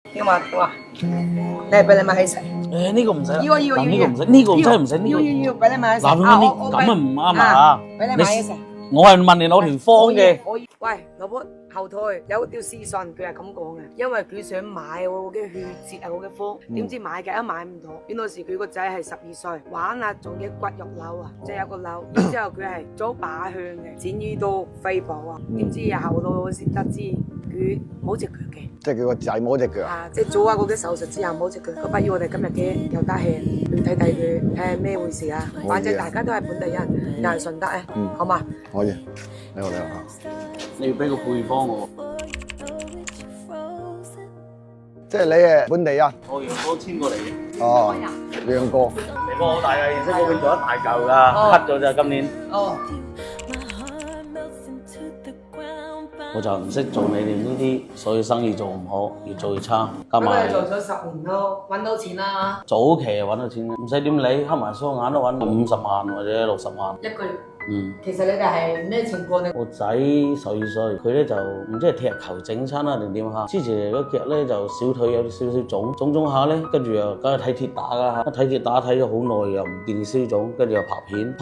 點啊？嚟俾你買起食。誒呢個唔使，呢個要呢個唔使，呢個真係唔使，呢個要俾你買起食。嗱咁樣咁啊唔啱啊！俾你買起食。我係問你攞條方嘅。喂，老婆後台有條私信，佢係咁講嘅，因為佢想買我嘅血節啊，我嘅方，點知買嘅都買唔到。邊到時佢個仔係12歲，玩啊仲要骨肉瘤啊，即係有個瘤。然之後佢係做靶向嘅，剪於到肺部啊，點知後來先得知佢冇隻腳嘅。即係佢個仔冇隻腳啊！即係做下嗰啲手術之後冇隻腳，咁不如我哋今日嘅又得閒去睇睇佢睇咩回事啊！反正大家都係本地人，又係順德嘅，好嘛？可以，你好你好。你要俾個配方我。即係你係本地人。我楊哥遷過嚟嘅。哦，楊哥。地方好大㗎，認識嗰邊做一大嚿㗎，cut咗咋今年。哦。我就唔識做你哋呢啲，所以生意做唔好，越做越差。加咁埋你做咗10年咯，揾到錢啦。早期揾到錢，唔使點理，黑埋雙眼都揾50萬或者60萬。一個月。其實你哋係咩情況呢？我仔12歲，佢咧就唔知係踢球整親啦定點嚇。之前嗰腳咧就小腿有少少腫下咧，跟住又梗係睇鐵打㗎嚇。睇鐵打睇咗好耐又唔見消腫，跟住又拍片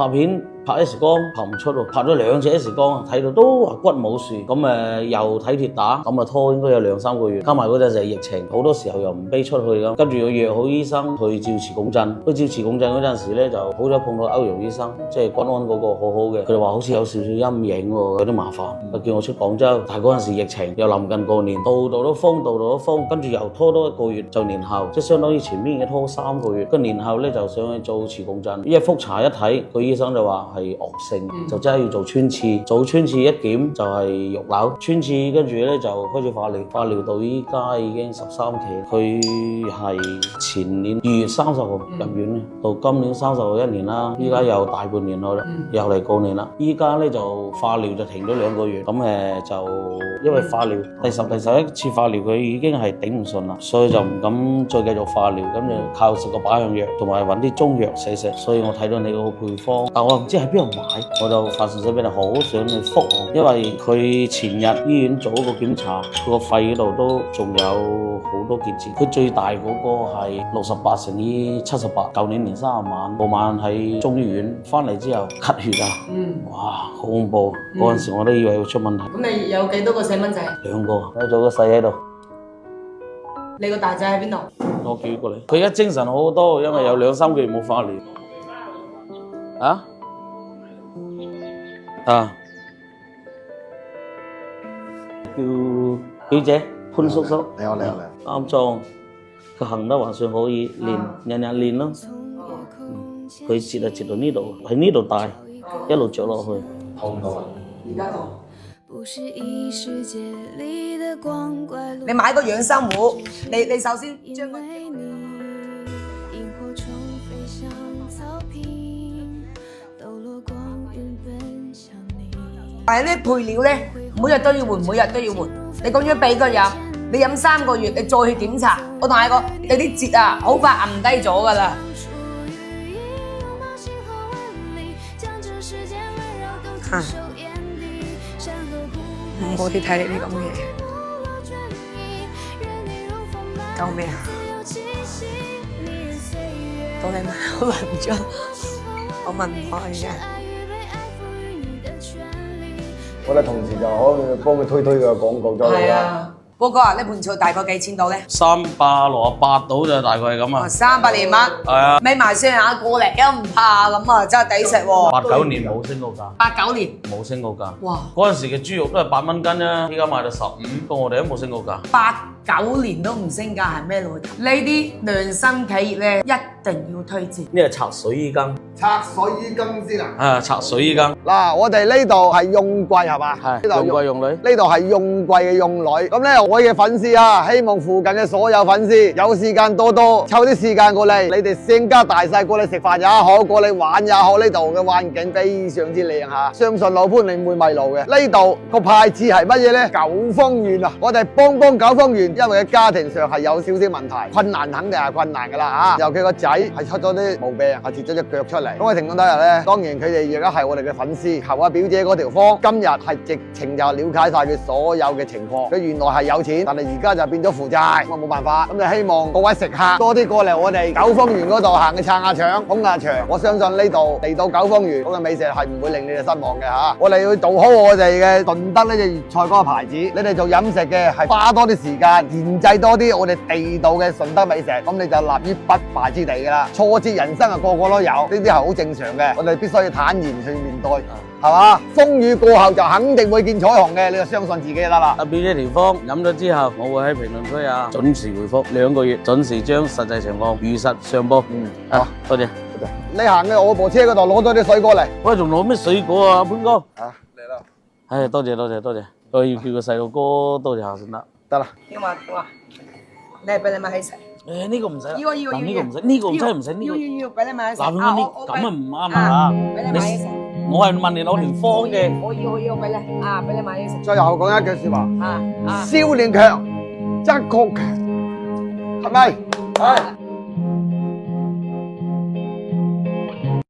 拍 X 光拍唔出喎，拍咗2次 X 光睇到都話骨冇事，咁又睇鐵打，咁拖應該有2-3個月。加埋嗰陣就係疫情，好多時候又唔俾出去咁，跟住又約好醫生去照磁共振。去照磁共振嗰陣時咧就好彩碰到歐陽醫生，即係軍安嗰個好好嘅，佢哋話好似有少少陰影喎，有啲麻煩，叫我出廣州。但係嗰陣時疫情又臨近過年，度度都封，跟住又拖多1個月就年後，即係相當於前面已經拖3個月。跟年後咧就上去做磁共振，一覆查一睇，個醫生就話係惡性，就真係要做穿刺。做穿刺一檢就係肉瘤穿刺，跟住咧就開始化療到依家已經13期。佢係前年2月30號入院嘅，到今年30號1年啦，依家又大半年咯，又嚟過年啦。依家咧就化療就停咗2個月，咁就因為化療第11次化療佢已經係頂唔順啦，所以就唔敢再繼續化療，咁就靠食個靶向藥同埋揾啲中藥食。所以我睇到你個配方，但我唔知喺邊度買，我就發信息俾你，好想你覆我，因為佢前日醫院做個檢查，佢個肺嗰度都仲有好多結節，佢最大嗰個係68/78，舊年年30晚嗰晚喺中醫院翻嚟之後咳血啊，哇好恐怖，嗰陣時我都以為會出問題。咁你有幾多個細蚊仔？2個，有咗個細喺度。你個大仔喺邊度？我叫過嚟，佢而家精神好多，因為有2-3個月冇化療。啊？叫表姐潘叔叔。你好。啱裝，佢行得還算可以，日日練咯。佢折就折到呢度，喺呢度戴，一路着落去。痛到。而家痛。你買個養生壺，你首先將個但係呢配料咧，每日都要換。你咁樣俾佢飲，你飲3個月，你再去檢查。我同你講，你啲節啊，好快撳低咗噶啦。我哋睇你啲咁嘅嘢，救命啊！到你問我問咗，我問我而家。我哋同時就可以幫佢推個廣告出去啦。波哥啊，呢盤菜大概幾錢到咧368到就大概係咁啊。300零蚊。係啊。咪埋算下過嚟都唔怕咁啊，真係抵食喎。89年冇升過價。89年。冇升過價。哇！嗰陣時嘅豬肉都係8蚊斤啫，依家賣到15，到我哋都冇升過價。 89年都唔升價係咩邏輯？呢啲良心企業咧一定要推薦。呢係拆水衣羹。拆水衣羹先啊！拆水衣羹。嗱，我哋呢度係用貴係嘛？係。用貴用女。呢度係用貴嘅用女。咁咧，我嘅粉絲啊，希望附近嘅所有粉絲有時間多抽啲時間過嚟，你哋成家大細過嚟食飯也好，過嚟玩也好，呢度嘅環境非常之靚嚇，相信老潘你唔會迷路嘅。呢度個牌子係乜嘢咧？九方園啊！我哋幫九方園，因為佢家庭上係有少少問題，困難肯定係困難㗎啦嚇。尤其個仔係出咗啲毛病，係跌咗隻腳出嚟。嚟。咁嘅情況底下咧，當然佢哋而家係我哋嘅粉絲，求阿表姐嗰條方，今日係直情就了解晒佢所有嘅情況。佢原來係有錢，但係而家就變咗負債，咁啊冇辦法。咁就希望各位食客多啲過嚟我哋九峰園嗰度行去撐下場、捧下場。我相信呢度嚟到九峰園嗰個美食係唔會令你哋失望嘅嚇。我哋要做好我哋嘅順德呢隻粵菜嗰個牌子，你哋做飲食嘅係花多啲時間，研製多啲我哋地道嘅順德美食，咁你就立於不敗之地㗎啦。挫折人生啊，個個都有，呢啲係好正常嘅，我哋必須要坦然去面對，係嘛？風雨過後就肯定會見彩虹嘅，你就相信自己就得啦。阿表姐條方飲咗之後，我會喺評論區準時回覆，2個月準時將實際情況如實上報。好，多謝。你行去我部車嗰度攞多啲水果嚟。喂，仲攞咩水果啊，潘哥？嚟啦。唉，多謝。我要叫個細路哥多謝下先得。得啦。點話？你俾你買起食。誒，呢個唔使啦。要。呢個唔使，呢個真係唔使。要俾你買起食。嗱，咁啊唔啱啊！俾你買起食。我係問你攞條方嘅。我要俾你俾你買起食。最後講一句説話。少年強則國強，係咪？係。